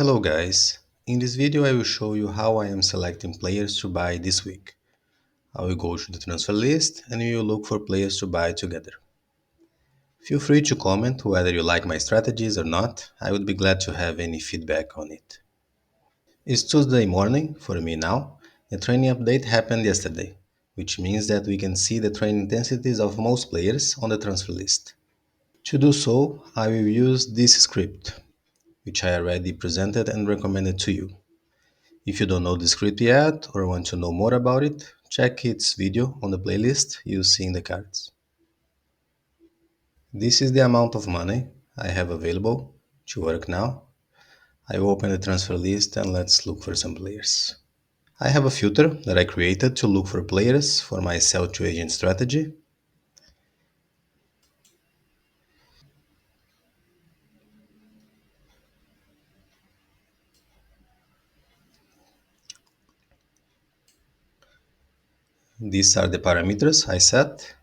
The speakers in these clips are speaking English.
Hello guys, in this video I will show you how I am selecting players to buy this week. I will go to the transfer list and we will look for players to buy together. Feel free to comment whether you like my strategies or not, I would be glad to have any feedback on it. It's Tuesday morning for me now. The training update happened yesterday, which means that we can see the training intensities of most players on the transfer list. To do so, I will use this script, which I already presented and recommended to you. If you don't know the script yet or want to know more about it, check its video on the playlist you see in the cards. This is the amount of money I have available to work now. I will open the transfer list and let's look for some players. I have a filter that I created to look for players for my sell to agent strategy. These are the parameters I set.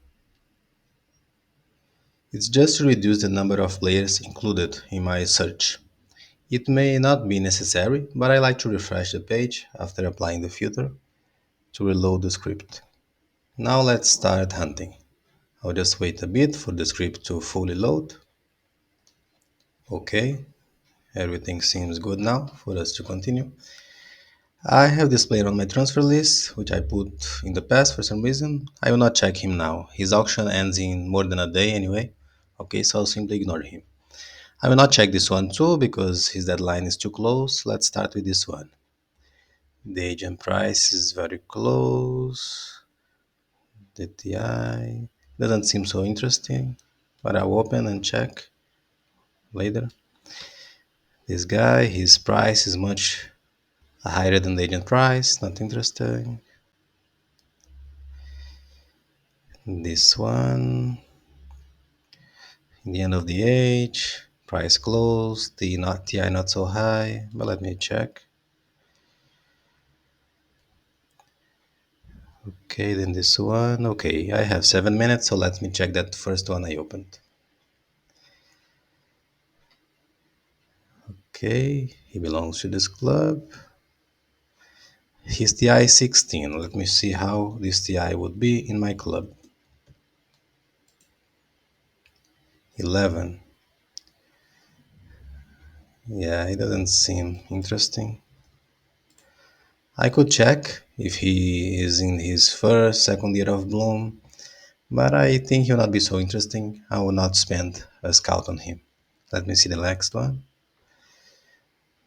It's just to reduce the number of players included in my search. It may not be necessary, but I like to refresh the page after applying the filter to reload the script. Now let's start hunting. I'll just wait a bit for the script to fully load. Okay, everything seems good now for us to continue. I have this player on my transfer list, which I put in the past for some reason. I will not check him now. His auction ends in more than a day anyway. Okay, so I'll simply ignore him. I will not check this one too because his deadline is too close. Let's start with this one. The agent price is very close. The TI doesn't seem so interesting, but I'll open and check later. This guy, his price is much higher than the agent price, not interesting. This one, in the end of the age, price close, the not TI not so high, but let me check. Okay, then this one, okay, I have 7 minutes, so let me check that first one I opened. Okay, he belongs to this club. His TI is 16. Let me see how this TI would be in my club. 11. Yeah, it doesn't seem interesting. I could check if he is in his first, second year of bloom, but I think he'll not be so interesting. I will not spend a scout on him. Let me see the next one.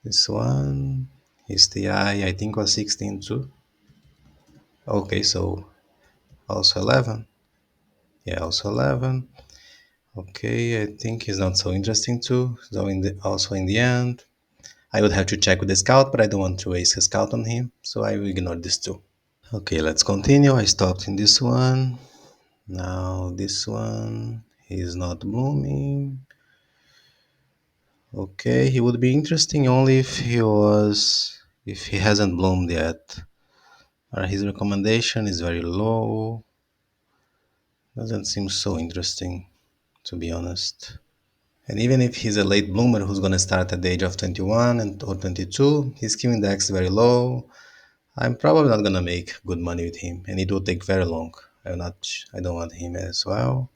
This one, his TI, I think was 16 too. Okay, so also 11. Yeah, also 11. Okay, I think he's not so interesting too. So also in the end, I would have to check with the scout, but I don't want to waste a scout on him, so I will ignore this too. Okay, let's continue. I stopped in this one. Now this one, he's not blooming. Okay, he would be interesting only if he hasn't bloomed yet. His recommendation is very low. Doesn't seem so interesting, to be honest. And even if he's a late bloomer who's gonna start at the age of 21 or 22, his Q index is very low. I'm probably not gonna make good money with him, and it will take very long. I don't want him as well.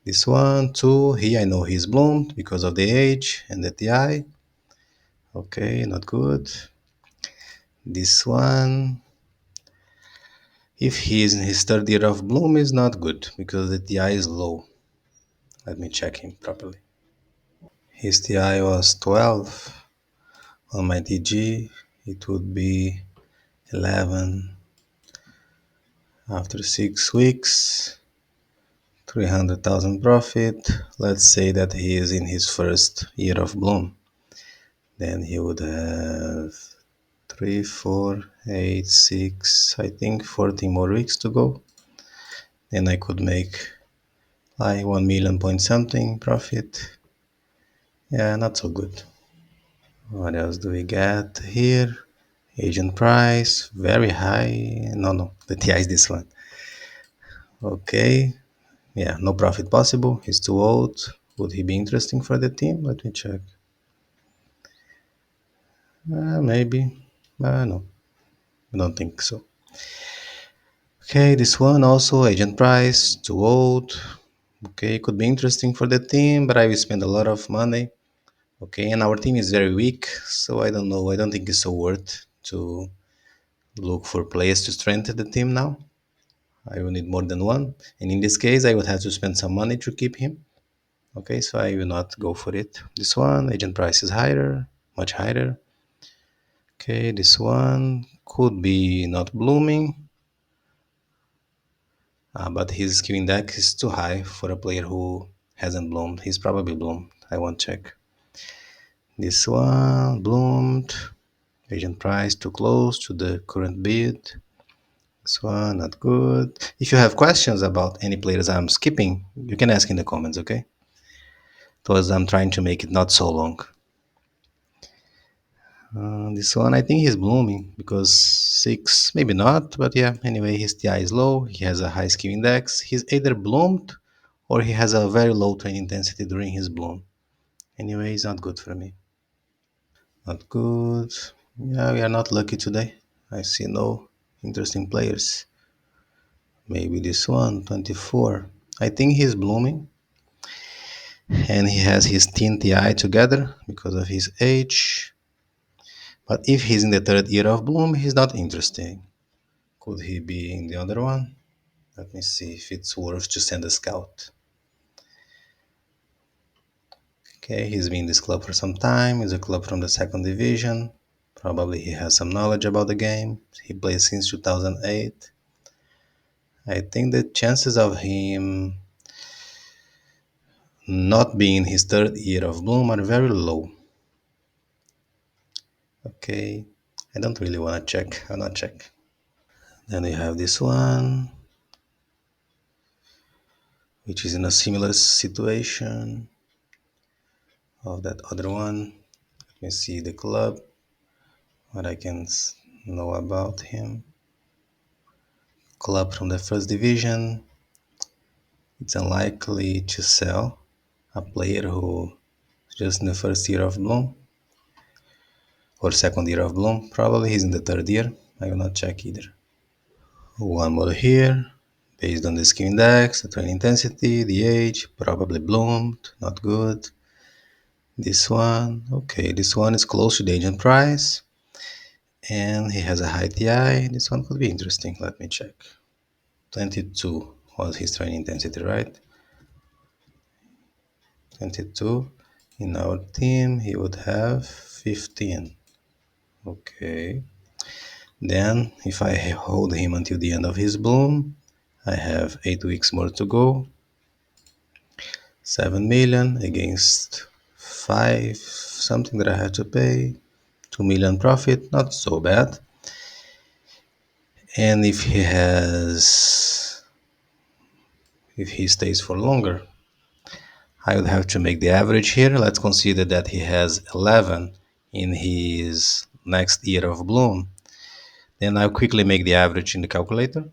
This one, too, I know he's bloomed because of the age and the TI. Okay, not good. This one, if he is in his third year of bloom, is not good because the TI is low. Let me check him properly. His TI was 12 on my TG. It would be 11 after 6 weeks. 300,000 profit. Let's say that he is in his first year of bloom. Then he would have 3, 4, 8, 6, I think 14 more weeks to go. Then I could make like 1 million point something profit. Yeah, not so good. What else do we get here? Agent price, very high. No, the TI is this one. Okay, yeah, no profit possible. He's too old. Would he be interesting for the team? Let me check. Maybe. No, I don't think so. Okay, this one also, Agent Price, too old. Okay, could be interesting for the team, but I will spend a lot of money. Okay, and our team is very weak, so I don't know. I don't think it's so worth to look for players to strengthen the team now. I will need more than one, and in this case, I would have to spend some money to keep him. Okay, so I will not go for it. This one, agent price is higher, much higher. Okay, this one could be not blooming, but his skill index is too high for a player who hasn't bloomed. He's probably bloomed. I won't check. This one bloomed. Agent price too close to the current bid. This one not good. If you have questions about any players I'm skipping, you can ask in the comments, okay? Because I'm trying to make it not so long. This one, I think he's blooming because six, maybe not, but yeah. Anyway, his TI is low. He has a high skill index. He's either bloomed or he has a very low train intensity during his bloom. Anyway, it's not good for me. Not good. Yeah, we are not lucky today. I see no interesting players. Maybe this one, 24. I think he's blooming and he has his teen TI together because of his age. But if he's in the third year of bloom, he's not interesting. Could he be in the other one? Let me see if it's worth to send a scout. Okay, he's been in this club for some time. He's a club from the second division. Probably he has some knowledge about the game. He plays since 2008. I think the chances of him not being in his third year of bloom are very low. Okay, I don't really want to check. I'll not check. Then we have this one, which is in a similar situation of that other one. Let me see the club, what I can know about him. Club from the first division. It's unlikely to sell a player who is just in the first year of bloom or second year of bloom. Probably he's in the third year. I will not check either. One more here. Based on the skill index, the training intensity, the age, probably bloomed, not good. This one, okay, this one is close to the agent price and he has a high TI. This one could be interesting. Let me check. 22 was his training intensity, right? 22. In our team, he would have 15. Okay. Then, if I hold him until the end of his bloom, I have 8 weeks more to go. 7 million against 5, something that I have to pay. 2 million profit, not so bad. And if he stays for longer, I would have to make the average here. Let's consider that he has 11 in his next year of bloom. Then I'll quickly make the average in the calculator.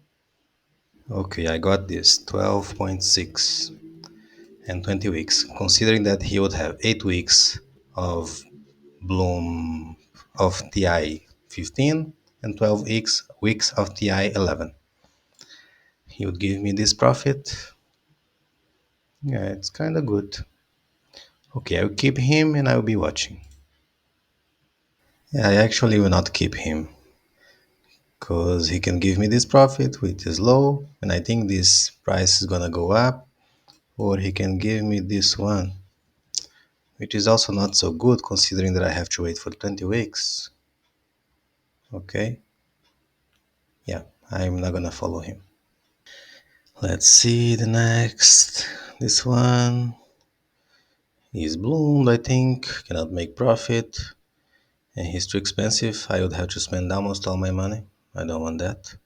Okay, I got this 12.6 and 20 weeks. Considering that he would have 8 weeks of bloom of TI 15 and 12 weeks of TI 11. He would give me this profit. Yeah, it's kind of good. Okay, I'll keep him and I'll be watching. Yeah, I actually will not keep him because he can give me this profit, which is low, and I think this price is gonna go up, or he can give me this one, which is also not so good considering that I have to wait for 20 weeks. Okay, yeah, I'm not gonna follow him. Let's see the next. This one is bloomed, I think, cannot make profit, and he's too expensive. I would have to spend almost all my money. I don't want that.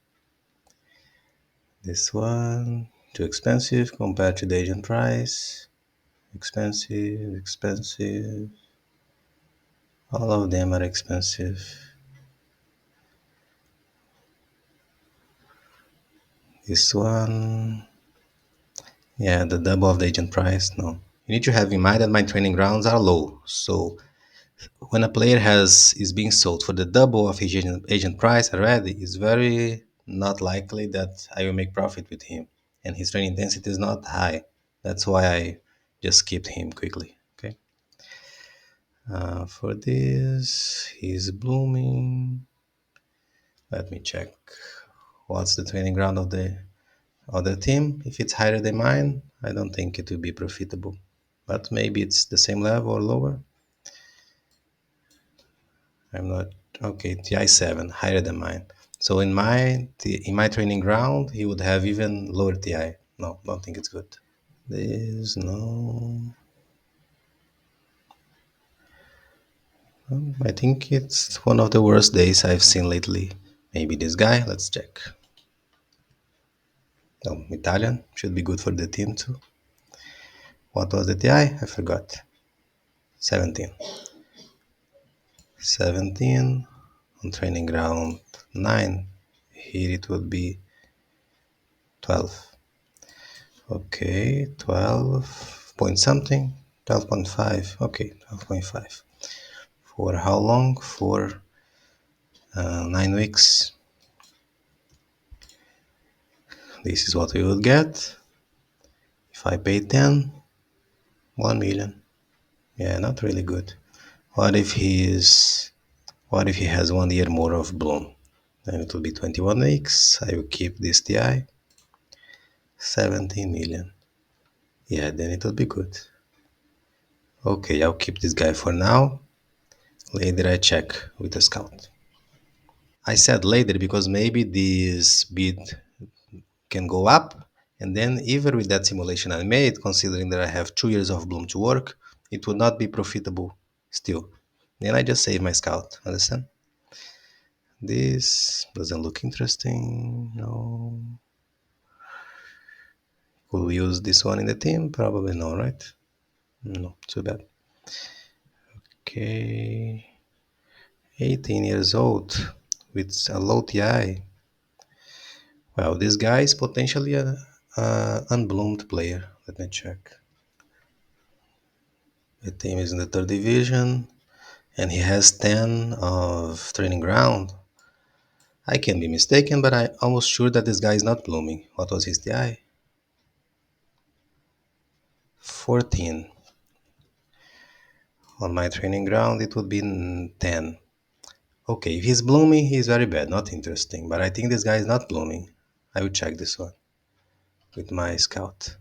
This one, too expensive compared to the agent price. Expensive, expensive. All of them are expensive. This one, yeah, the double of the agent price. No. You need to have in mind that my training grounds are low. So When a player has is being sold for the double of his agent price already, it's very not likely that I will make profit with him, and his training intensity is not high. That's why I just skipped him quickly. Okay. For this, he's blooming. Let me check. What's the training ground of the other team? If it's higher than mine, I don't think it will be profitable. But maybe it's the same level or lower. I'm not okay. TI 7 higher than mine. So in my training ground, he would have even lower TI. No, don't think it's good. This no. I think it's one of the worst days I've seen lately. Maybe this guy. Let's check. No, Italian should be good for the team too. What was the TI? I forgot. 17. 17 on training ground 9. Here it would be 12. Okay, 12 point something, 12.5. Okay, 12.5. For how long? For 9 weeks. This is what we would get if I pay 10, 1 million. Yeah, not really good. What if what if he has 1 year more of bloom? Then it will be 21 weeks. I will keep this TI, 17 million. Yeah, then it will be good. Okay, I'll keep this guy for now. Later I check with the scout. I said later because maybe this bid can go up, and then even with that simulation I made, considering that I have 2 years of bloom to work, it would not be profitable still. Then I just save my scout. Understand? This doesn't look interesting. No. Could we use this one in the team? Probably no, right? No, too bad. Okay. 18 years old with a low TI. Well, this guy is potentially a unbloomed player. Let me check. The team is in the third division, and he has 10 of training ground. I can be mistaken, but I'm almost sure that this guy is not blooming. What was his TI? 14. On my training ground, it would be 10. Okay, if he's blooming, he's very bad, not interesting. But I think this guy is not blooming. I will check this one with my scout.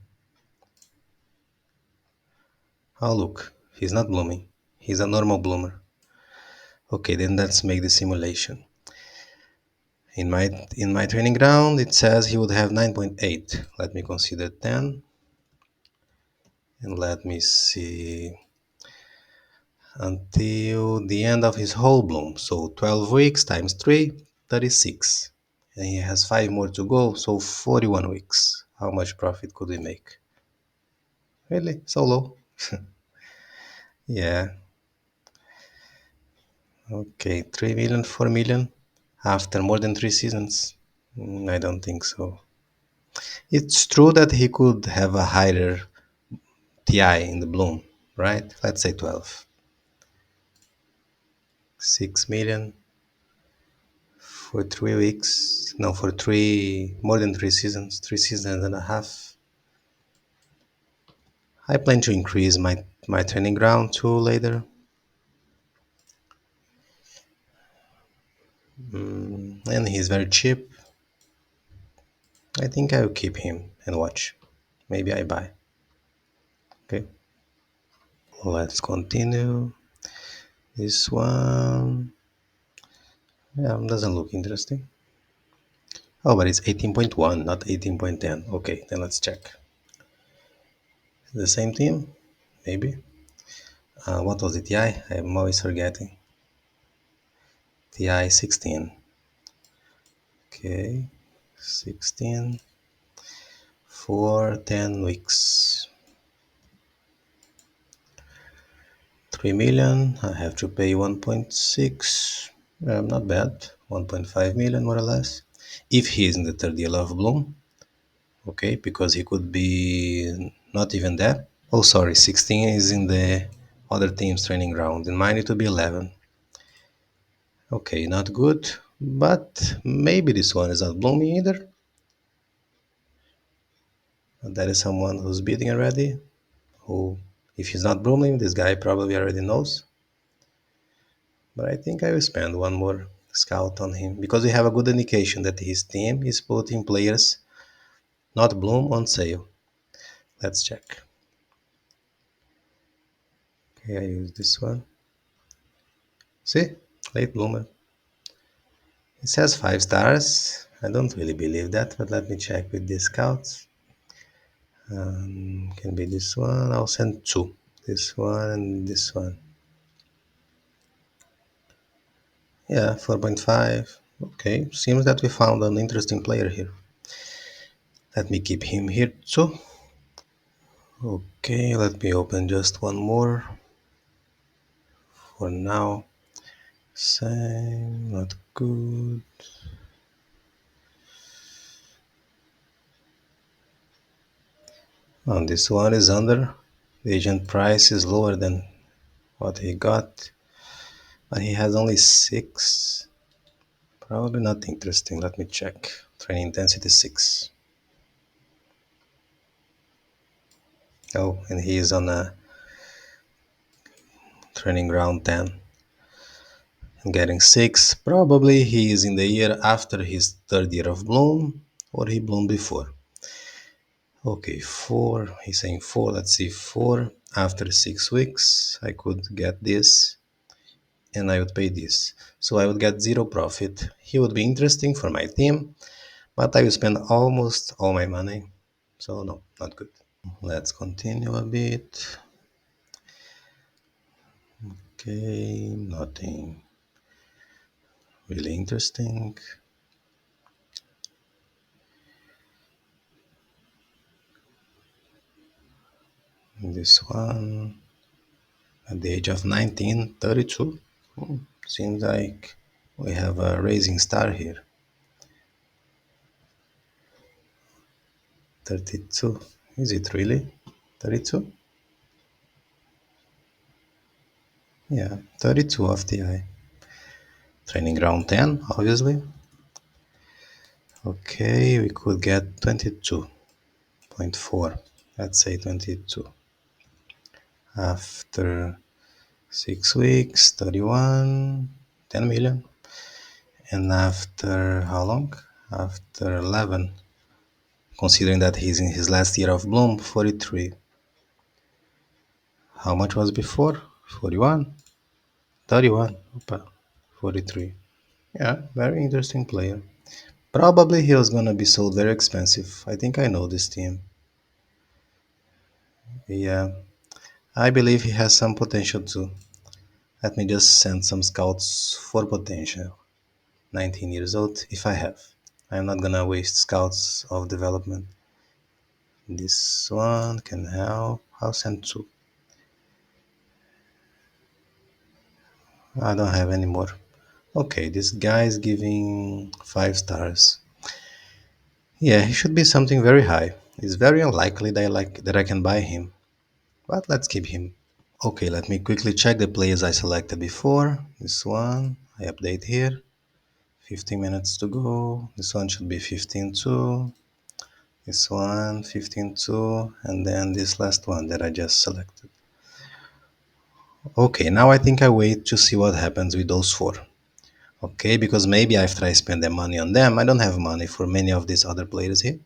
Oh, look, he's not blooming. He's a normal bloomer. Okay, then let's make the simulation. In my training ground, it says he would have 9.8. Let me consider 10, and let me see until the end of his whole bloom. So 12 weeks times 3, 36. And he has 5 more to go, so 41 weeks. How much profit could we make? Really? So low? Yeah. Okay, 3 million, 4 million after more than 3 seasons? I don't think so. It's true that he could have a higher TI in the bloom, right? Let's say 12. 6 million for 3 weeks. No, for more than 3 seasons, 3 seasons and a half. I plan to increase my training ground too later. And he's very cheap. I think I will keep him and watch. Maybe I buy. Okay, let's continue. This one, yeah, doesn't look interesting. Oh, but it's 18.1, not 18.10. Okay, then let's check. The same team? Maybe. What was the TI? I'm always forgetting. TI 16. Okay, 16 for 10 weeks. 3 million. I have to pay 1.6. Not bad. 1.5 million more or less. If he is in the third year of bloom. Okay, because he could be not even there. Oh, sorry, 16 is in the other team's training ground, and mine it to be 11. Okay, not good, but maybe this one is not blooming either. That is someone who's beating already. Who, if he's not blooming, this guy probably already knows. But I think I will spend one more scout on him because we have a good indication that his team is putting players not bloom on sale. Let's check. Okay, I use this one. See, late bloomer. It says 5 stars. I don't really believe that, but let me check with the scouts. Can be this one. I'll send two. This one and this one. Yeah, 4.5. Okay, seems that we found an interesting player here. Let me keep him here too. Okay, let me open just one more for now. Same, not good. And this one is under. The agent price is lower than what he got, but he has only 6. Probably not interesting. Let me check. Training intensity 6. Oh, and he is on a training ground 10 and getting 6. Probably he is in the year after his third year of bloom, or he bloomed before. Okay, 4. He's saying 4. Let's see. 4. After 6 weeks, I could get this and I would pay this. So I would get zero profit. He would be interesting for my team, but I will spend almost all my money. So, no, not good. Let's continue a bit. Okay, nothing really interesting. This one at the age of 19, 32. Seems like we have a rising star here. 32. Is it really? 32? Yeah, 32 of the eye. Training ground 10, obviously. Okay, we could get 22.4. Let's say 22. After 6 weeks, 31, 10 million. And after how long? After 11, considering that he's in his last year of bloom, 43. How much was before? 41? 31. Opa, 43. Yeah, very interesting player. Probably he was gonna be sold very expensive. I think I know this team. Yeah, I believe he has some potential too. Let me just send some scouts for potential. 19 years old, if I have. I'm not gonna waste scouts of development. This one can help. I'll send two. I don't have any more. Okay, this guy is giving 5 stars. Yeah, he should be something very high. It's very unlikely that I can buy him, but let's keep him. Okay, let me quickly check the players I selected before. This one, I update here. 15 minutes to go. This one should be 15 too. This one, 15 too. And then this last one that I just selected. Okay, now I think I wait to see what happens with those 4. Okay, because maybe after I spend the money on them, I don't have money for many of these other players here.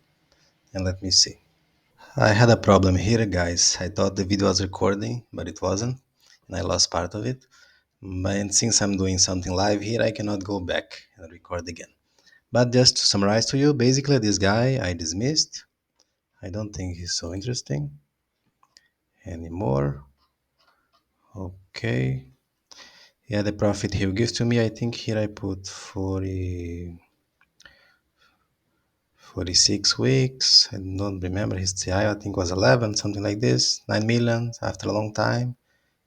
And let me see. I had a problem here, guys. I thought the video was recording, but it wasn't. And I lost part of it. And since I'm doing something live here, I cannot go back and record again. But just to summarize to you, basically this guy I dismissed. I don't think he's so interesting anymore. Okay. Yeah, the profit he gives to me, I think here I put 46 weeks. I don't remember his TI, I think was 11, something like this. 9 million after a long time.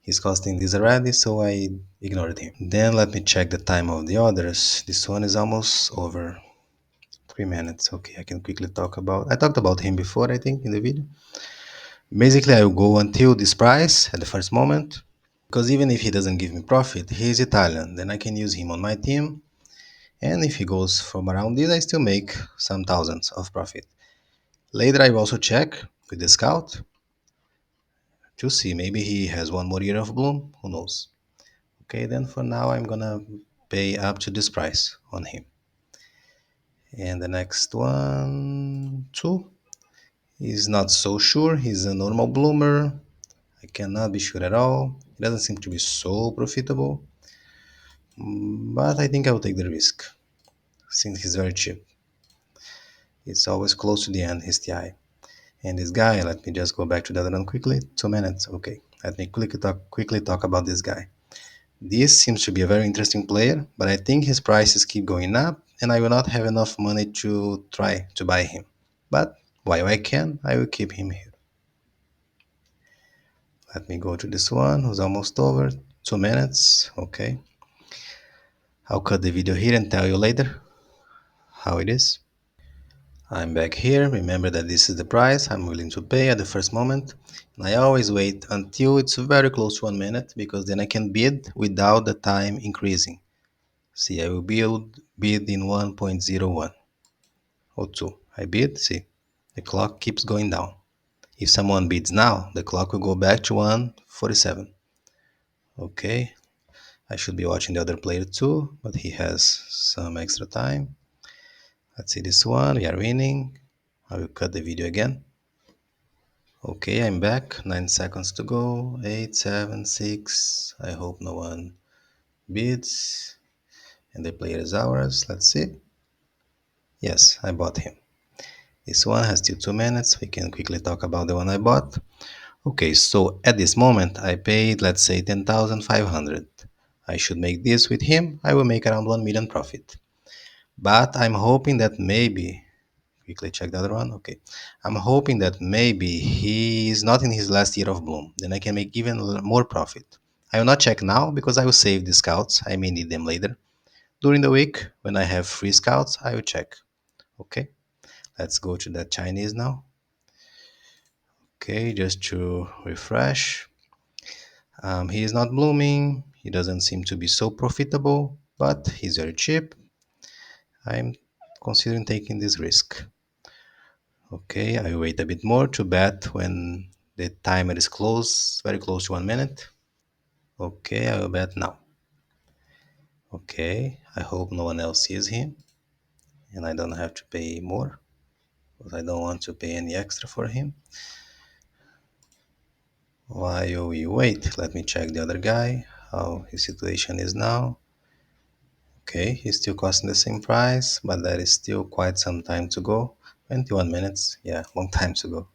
He's costing this already, so I ignored him. Then let me check the time of the others. This one is almost over. 3 minutes. Okay, I can quickly talk about. I talked about him before, I think, in the video. Basically, I will go until this price at the first moment. Because even if he doesn't give me profit, he's Italian. Then I can use him on my team. And if he goes from around this, I still make some thousands of profit. Later, I will also check with the scout to see maybe he has one more year of bloom. Who knows? Okay, then for now, I'm gonna pay up to this price on him. And the next one, two, is not so sure. He's a normal bloomer. I cannot be sure at all. It doesn't seem to be so profitable, but I think I will take the risk since he's very cheap. It's always close to the end, his TI. And this guy, let me just go back to the other one quickly. 2 minutes, okay. Let me quickly talk about this guy. This seems to be a very interesting player, but I think his prices keep going up, and I will not have enough money to try to buy him. But while I can, I will keep him here. Let me go to this one who's almost over. 2 minutes, okay. I'll cut the video here and tell you later how it is. I'm back here. Remember that this is the price I'm willing to pay at the first moment. And I always wait until it's very close to 1 minute because then I can bid without the time increasing. See, I will bid in 1.01 or 2. I bid, see, the clock keeps going down. If someone bids now, the clock will go back to 147. Okay, I should be watching the other player too, but he has some extra time. Let's see this one, we are winning. I will cut the video again. Okay, I'm back. 9 seconds to go. 8, 7, 6. I hope no one bids. And the player is ours. Let's see. Yes, I bought him. This one has still 2 minutes. We can quickly talk about the one I bought. Okay, so at this moment I paid, let's say, 10,500. I should make this with him. I will make around 1 million profit. But I'm hoping that maybe quickly check the other one. Okay. I'm hoping that maybe he is not in his last year of bloom. Then I can make even more profit. I will not check now because I will save the scouts. I may need them later. During the week, when I have free scouts, I will check. Okay. Let's go to that Chinese now. Okay, just to refresh. He is not blooming. He doesn't seem to be so profitable, but he's very cheap. I'm considering taking this risk. Okay, I wait a bit more to bet when the timer is close, very close to 1 minute. Okay, I will bet now. Okay, I hope no one else sees him and I don't have to pay more because I don't want to pay any extra for him. While we wait, let me check the other guy, how his situation is now. Okay, he's still costing the same price, but there is still quite some time to go. 21 minutes, yeah, long time to go.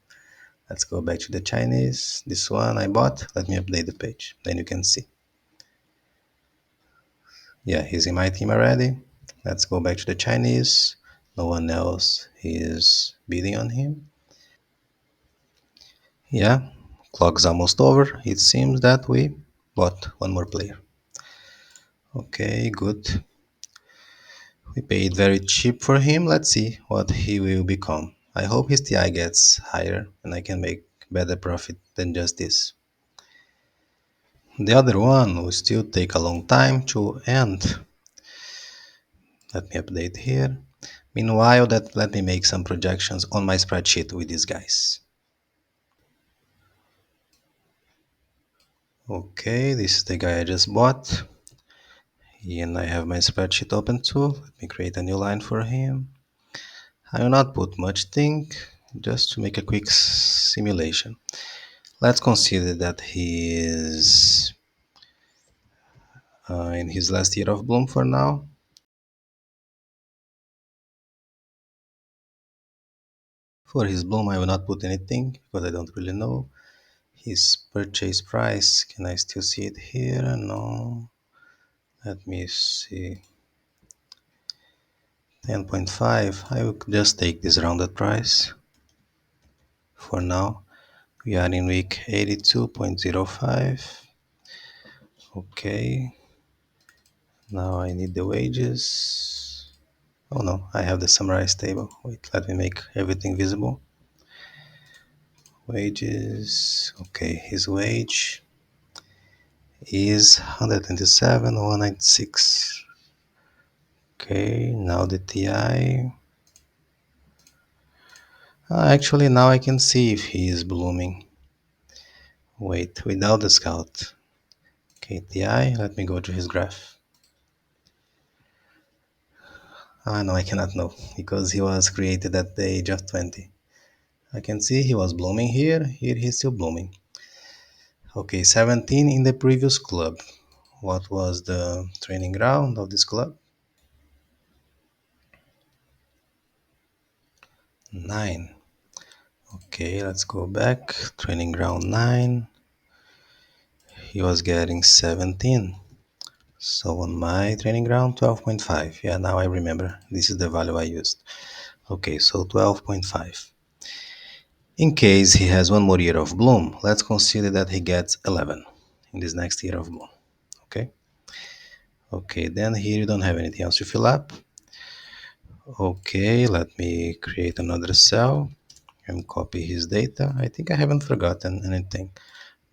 Let's go back to the Chinese. This one I bought. Let me update the page. Then you can see. Yeah, he's in my team already. Let's go back to the Chinese. No one else is bidding on him. Yeah, clock's almost over. It seems that we bought one more player. Okay, good. We paid very cheap for him. Let's see what he will become. I hope his TI gets higher and I can make better profit than just this. The other one will still take a long time to end. Let me update here. Meanwhile, let me make some projections on my spreadsheet with these guys. Okay, this is the guy I just bought. And I have my spreadsheet open too. Let me create a new line for him. I will not put much thing, just to make a quick simulation. Let's consider that he is in his last year of bloom for now. For his bloom, I will not put anything because I don't really know. His purchase price, can I still see it here? No. Let me see. 10.5. I will just take this rounded price for now. We are in week 82.05. Okay. Now I need the wages. Oh no, I have the summarized table. Wait, let me make everything visible. Wages. Okay, his wage is 127, 196. Okay, now the TI. Actually, now I can see if he is blooming. Wait, without the scout. Okay, TI, let me go to his graph. No, I cannot know because he was created at the age of 20. I can see he was blooming here. Here he's still blooming. Okay, 17 in the previous club. What was the training ground of this club? 9. Okay, let's go back. Training ground 9. He was getting 17. So on my training ground, 12.5. Yeah, now I remember. This is the value I used. Okay, so 12.5. In case he has one more year of bloom, let's consider that he gets 11 in this next year of bloom. Okay. Okay, then here you don't have anything else to fill up. Okay, let me create another cell and copy his data. I think I haven't forgotten anything.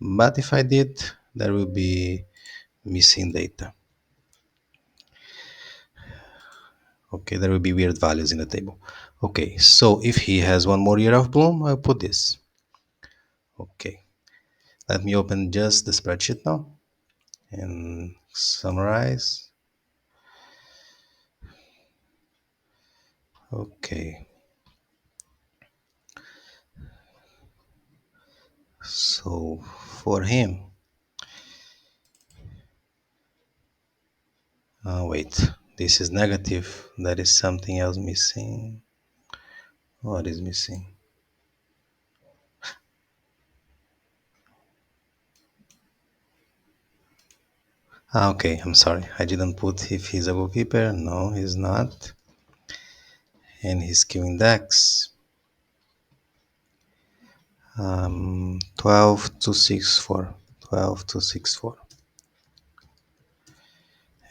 But if I did, there will be missing data. Okay, there will be weird values in the table. Okay, so if he has one more year of bloom, I'll put this. Okay, let me open just the spreadsheet now and summarize. Okay, so for him, wait, this is negative. That is something else missing. What is missing? Okay, I'm sorry. I didn't put if he's a goalkeeper. No, he's not. And his Q index, 12,264. 12,264.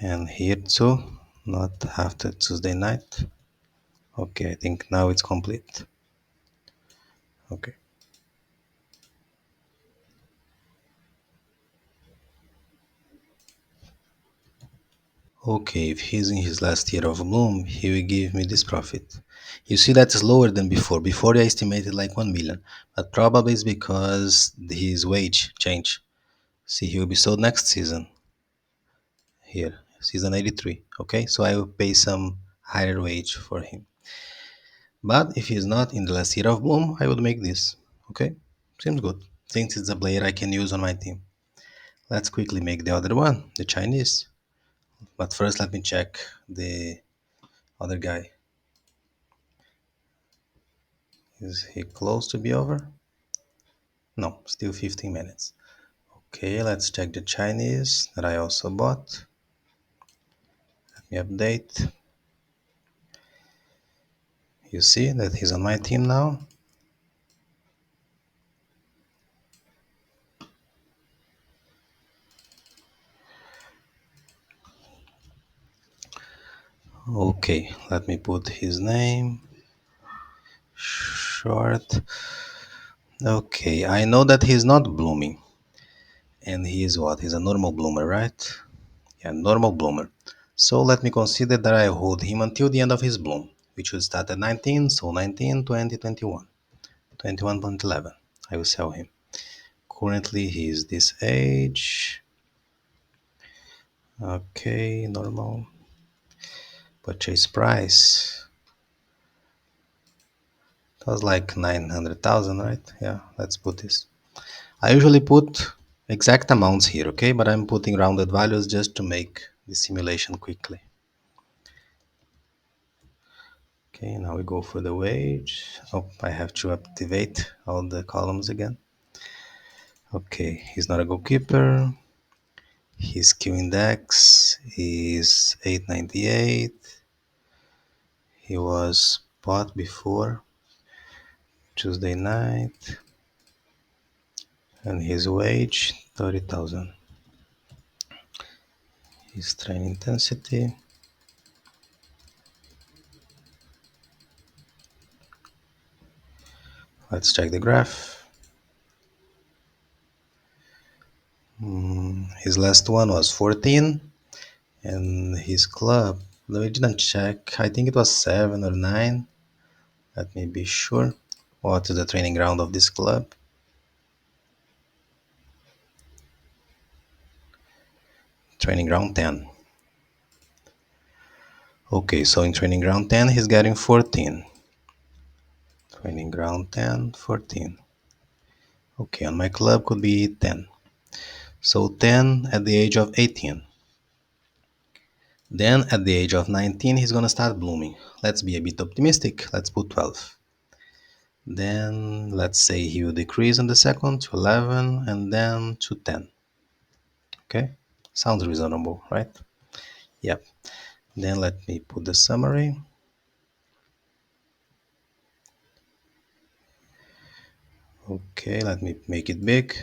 And here too, not after Tuesday night. Okay, I think now it's complete. Okay. Okay, if he's in his last year of bloom, he will give me this profit. You see, that's lower than before. Before I estimated like 1 million, but probably it's because his wage changed. See, he will be sold next season here, season 83. Okay, so I will pay some higher wage for him. But if he's not in the last year of bloom, I would make this. Okay, seems good. Since it's a player I can use on my team. Let's quickly make the other one, the Chinese. But first, let me check the other guy. Is he close to be over? No, still 15 minutes. Okay, let's check the Chinese that I also bought. Let me update. You see that he's on my team now. Okay, let me put his name. Short. Okay, I know that he's not blooming. And he is what? He's a normal bloomer, right? Yeah, normal bloomer. So let me consider that I hold him until the end of his bloom, which will start at 19, so 19, 20, 21. 21.11. I will sell him. Currently he is this age. Okay, normal. Purchase price. It was like 900,000, right? Yeah, let's put this. I usually put exact amounts here, okay? But I'm putting rounded values just to make the simulation quickly. Okay, now we go for the wage. Oh, I have to activate all the columns again. Okay, he's not a goalkeeper. His Q index is 898. He was bought before Tuesday night, and his wage 30,000. His train intensity. Let's check the graph. His last one was 14, and his club, though I didn't check, I think it was 7 or 9. Let me be sure. What is the training ground of this club? Training ground 10. Okay, so in training ground 10, he's getting 14. Training ground 10, 14. Okay, on my club could be 10. So 10 at the age of 18. Then at the age of 19, he's gonna start blooming. Let's be a bit optimistic. Let's put 12. Then let's say he will decrease on the second to 11 and then to 10. Okay, sounds reasonable, right? Yep. Then let me put the summary. Okay, let me make it big.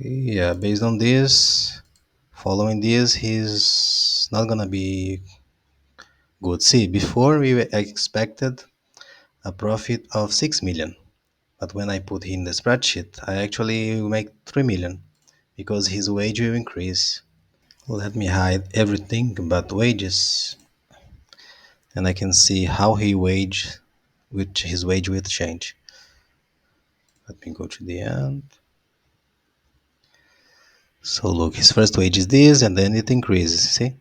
Yeah, based on this, following this, he's not gonna be good. See, before we expected a profit of 6 million, but when I put in the spreadsheet, I actually make 3 million because his wage will increase. Let me hide everything but wages, and I can see how which his wage will change. Let me go to the end. So look, his first wage is this, and then it increases. See,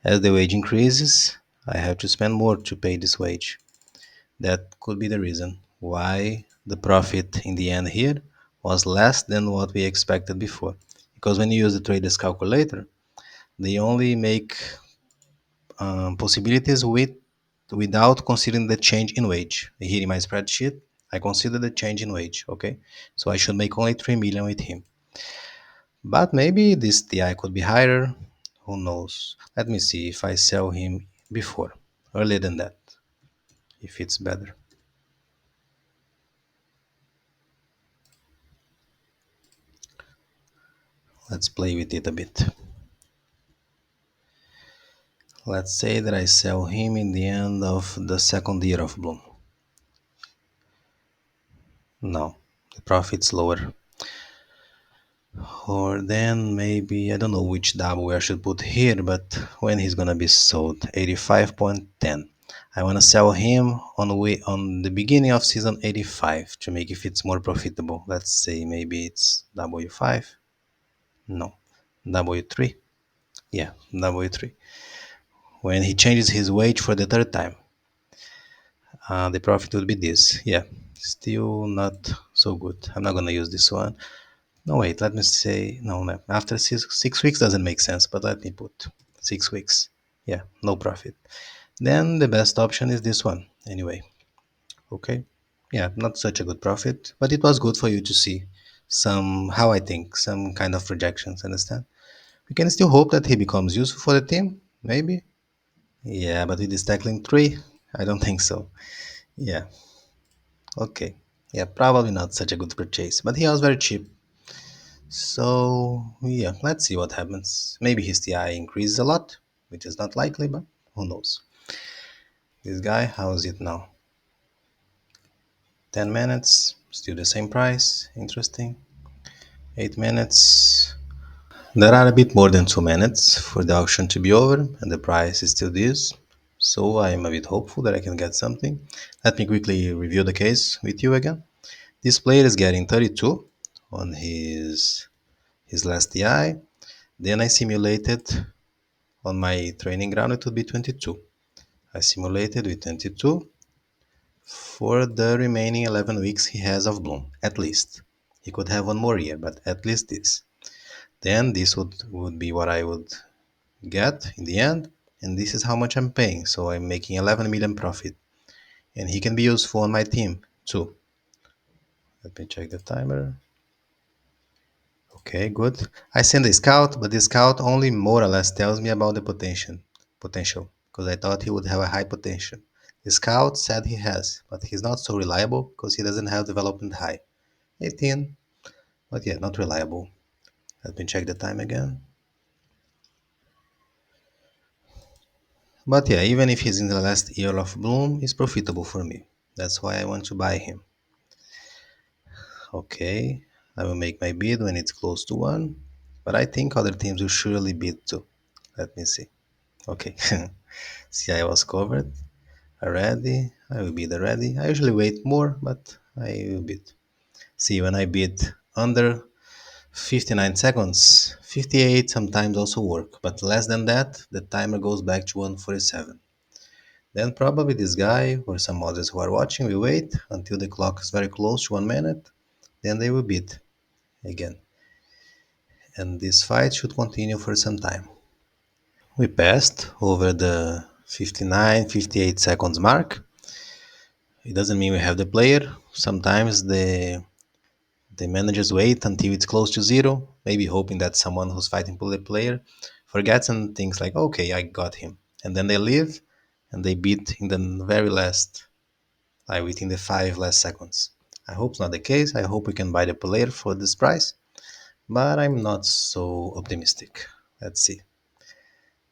as the wage increases, I have to spend more to pay this wage. That could be the reason why the profit in the end here was less than what we expected before. Because when you use the traders calculator, they only make possibilities without considering the change in wage. Here in my spreadsheet, I consider the change in wage. Okay, so I should make only 3 million with him. But maybe this TI could be higher. Who knows? Let me see if I sell him before, earlier than that, if it's better. Let's play with it a bit. Let's say that I sell him in the end of the second year of Bloom. No, the profit's lower. Or then maybe, I don't know which double I should put here, but when he's gonna be sold, 85.10. I wanna sell him on the beginning of season 85 to make if it's more profitable. Let's say maybe it's W5. No, W3. Yeah, W3. When he changes his wage for the third time, the profit would be this. Yeah, still not so good. I'm not gonna use this one. No, wait, let me say, no, no. After 6 weeks doesn't make sense, but let me put 6 weeks. Yeah, no profit. Then the best option is this one, anyway. Okay. Yeah, not such a good profit, but it was good for you to see how I think, some kind of projections, understand? We can still hope that he becomes useful for the team, maybe. Yeah, but with this tackling 3, I don't think so. Yeah, okay. Yeah, probably not such a good purchase, but he was very cheap. So, yeah, let's see what happens. Maybe his TI increases a lot, which is not likely, but who knows. This guy, how is it now? 10 minutes, still the same price. Interesting. 8 minutes. There are a bit more than 2 minutes for the auction to be over, and the price is still this. So, I'm a bit hopeful that I can get something. Let me quickly review the case with you again. This player is getting 32 on his last TI. Then I simulated on my training ground, it would be 22. I simulated with 22 for the remaining 11 weeks he has of Bloom, at least. He could have one more year, but at least this. Then this would be what I would get in the end, and this is how much I'm paying. So I'm making 11 million profit, and he can be useful on my team too. Let me check the timer. Okay, good. I sent a scout, but the scout only more or less tells me about the potential, because I thought he would have a high potential. The scout said he has, but he's not so reliable because he doesn't have development high. 18, but yeah, not reliable. Let me check the time again. But yeah, even if he's in the last year of bloom, it's profitable for me. That's why I want to buy him. Okay, I will make my bid when it's close to 1. But I think other teams will surely bid too. Let me see. Okay, see, I was covered already. I will bid already. I usually wait more, but I will bid. See, when I bid under 59 seconds, 58 sometimes also work, but less than that, the timer goes back to 147. Then probably this guy or some others who are watching will wait until the clock is very close to 1 minute, then they will bid again. And this fight should continue for some time. We passed over the 59, 58 seconds mark. It doesn't mean we have the player. Sometimes the managers wait until it's close to zero, maybe hoping that someone who's fighting for the player forgets and thinks like, okay, I got him. And then they leave and they beat in the very last, like within the 5 last seconds. I hope it's not the case. I hope we can buy the player for this price, but I'm not so optimistic. Let's see.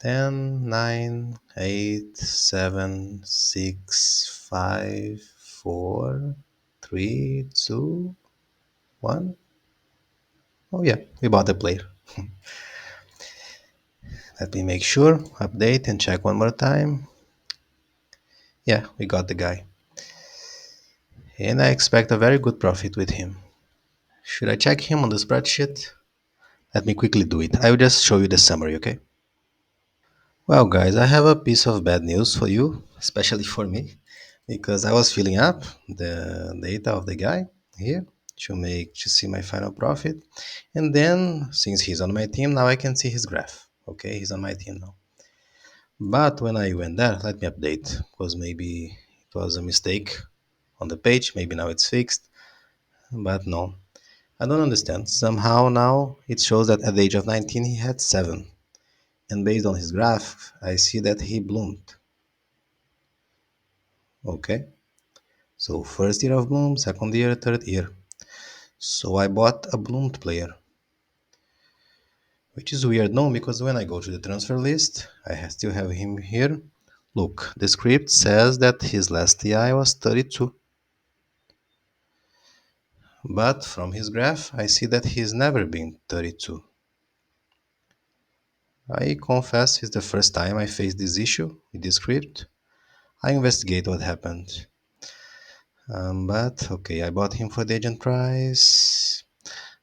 10, 9, 8, 7, 6, 5, 4, 3, 2, 1. Oh yeah, we bought the player. Let me make sure, update and check one more time. Yeah, we got the guy. And I expect a very good profit with him. Should I check him on the spreadsheet? Let me quickly do it. I will just show you the summary, okay? Well, guys, I have a piece of bad news for you, especially for me, because I was filling up the data of the guy here to see my final profit. And then, since he's on my team, now I can see his graph. Okay, he's on my team now. But when I went there, let me update, because maybe it was a mistake on the page. Maybe now it's fixed. But no, I don't understand. Somehow now it shows that at the age of 19 he had 7. And based on his graph, I see that he bloomed. Okay. So first year of bloom, second year, third year. So I bought a bloomed player. Which is weird, no, because when I go to the transfer list, still have him here. Look, the script says that his last TI was 32. But from his graph, I see that he's never been 32. I confess it's the first time I face this issue with this script. I investigate what happened. But okay, I bought him for the agent price.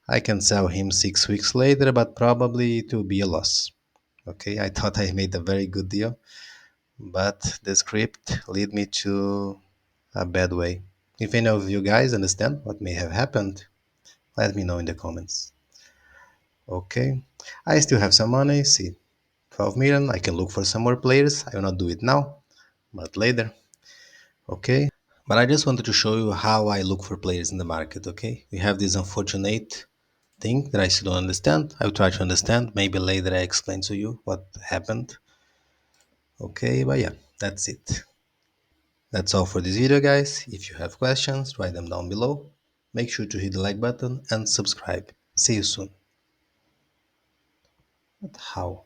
I can sell him 6 weeks later, but probably it will be a loss. Okay, I thought I made a very good deal, but the script led me to a bad way. If any of you guys understand what may have happened, let me know in the comments. Okay, I still have some money. See, 12 million. I can look for some more players. I will not do it now, but later. Okay, but I just wanted to show you how I look for players in the market. Okay, we have this unfortunate thing that I still don't understand. I will try to understand. Maybe later I explain to you what happened. Okay, but yeah, that's it. That's all for this video, guys. If you have questions, write them down below. Make sure to hit the like button and subscribe. See you soon. But how?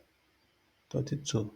32.